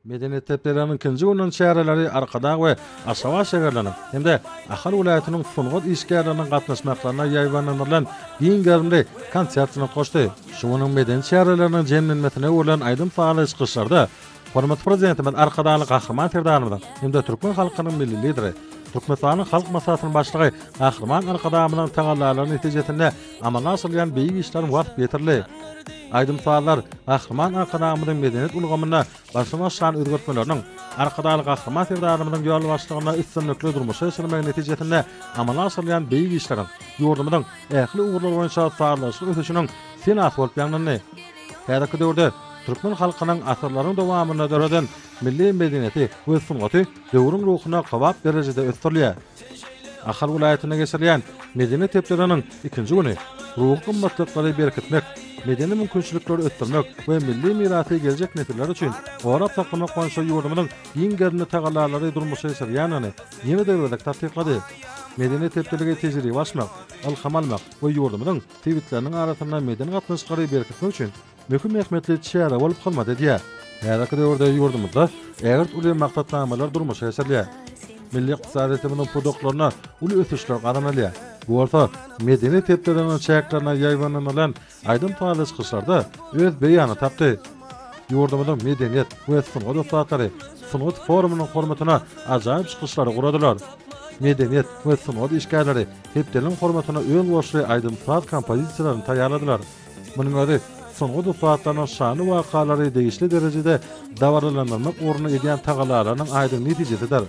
Medeniyet teplerinin ikinci günün şehirleri arkada ve aşağı şehirlerinin hem de Ahal vilayetinin sunğut işgärlerinin gatnaşmaklarına ýaýbanlanýan giň gärmli konsertine koşdy. Şunyň meden şehirlerinin jemlenmesine bolan aýdym faal çykyşlarda hormat prezidentimiz arkadaly Gahrman Terdanymyň hem de Türkmen halkynyň milli lideri Türkmenistanyň halk maslahatynyň başlygy Gahrman Arkadamynyň tagallalaryny netijesinde amala asylýan beýik işler wagt ýetirli. Aýdym faallar Gahrman Arkadamynyň medeniyet ulgamyna başlyma şan özgertmeleriniň arkadaly Gahrman Terdanymynyň ýol başlygyna üstünlikli durmuşy sürmek netijesinde amala asylýan beýik işleriň ýurdumynyň ähli ugurlar boýunça faarlaşyk ösüşiniň senat bolup ýanyny. Häzirki döwürde Türkmen halkynyň asyrlaryň dowamyna döredin milli medeniyeti we sungaty döwrüň ruhyna gawap derejede ösdirilýär. Ahal vilayetine geçirilýän medeniyet tepleriniň ikinji güni ruh gymmatlyklary berkitmek, medeni mümkinçilikleri ötürmek we milli mirasy geljek nesiller üçin gorap saklamak boýunça ýurdumynyň giň gärmli tagallalary durmuşy sürýänyny ýene döwürde tatbiklady. Medeniyet teplerige tejribe başmak, alham almak we ýurdumynyň tewitleriniň arasynda medeni gatnaşyklary berkitmek üçin möhüm ähmetli çäre bolup kalmady diýär. Häzirki döwürde ýurdumyzda ägert uly maksatnamalar durmuşy sürýär. Milli iqtisadyýetimiň pudoklaryna uly ösüşler garanalýar. Bu orta medeniyet teplerinin çayaklarına ýaýbanlanan aýdym faal çykyşlarda öz beýany tapdy. Ýurdumyň medeniyet we sungat dostlary sungat forumynyň hormatyna ajaýyp çykyşlary guradylar. Medeniyet we sungat işgärleri tepleriniň hormatyna öň boşly aýdym faal kompozisiýalaryny taýýarladylar. Munyň öňünde sungat dostlarynyň şany wakalary degişli derejede dawarlanmak orny edýän tagallalaryň aýdym netijesidir.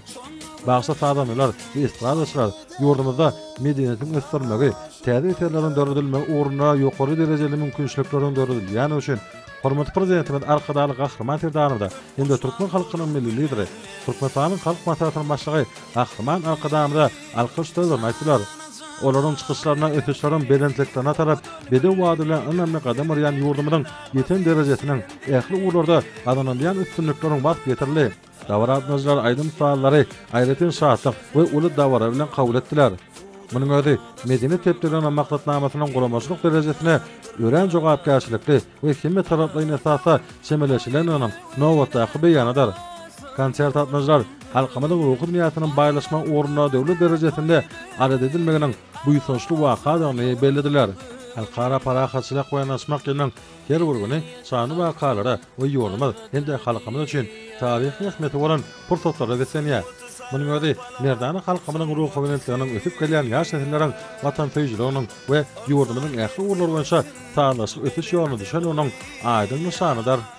Bağışta sadamlar ve istradaşlar ýurdumyzda medeniýetiň ösdürmegi, täze eserleriň döredilmegi ornuna ýokary derejeli mümkinçilikleriň döredilýäni üçin hormatly prezidentimiz arkadaly Gahrman Terdanymda hem de Türkmen halkynyň milli lideri, Türkmenistanyň halk maslahatynyň başlygy Gahrman Arkadamyda alkyş sözlerini aýtdylar. Olaryň çykyşlaryna ösüşleriň belentliklerine tarap beden wadyla önemli gadam arýan ýurdumynyň ýeten derejesiniň ähli ugurlarda adanylýan üstünlikleriň wagt ýetirli. Dawaratmazlar aýdym faallary aýratyn şahatlyk we uly dawara bilen kabul etdiler. Munyň öňünde medeniyet tepleriniň maksatnamasynyň guramaçlyk derejesine ören jogapkärçilikli we hemme taraplaryň esasa şemeleşilen nowatdaky beýanydyr. Konsert atmazlar halkymyzyň ruhy dünýäsinyň baýlaşma ornuna döwlet derejesinde arad edilmeginiň buýsuşly wakadyny bellediler. Halkara parahatçylyk we naşmak ýanyň her bir güni şany wakalara we ýurdumyz hende halkymyz üçin taryhy ähmeti bolan pursatlary geçenýär. Munyň öňünde merdany halkymyzyň ruhy bilenliginiň ösüp gelýän ýaş nesilleriň watanpeýjiligiň we ýurdumynyň ähli ugurlary boýunça taýlaşyk ötüş ýoluna düşen onuň aýdym nişanydyr.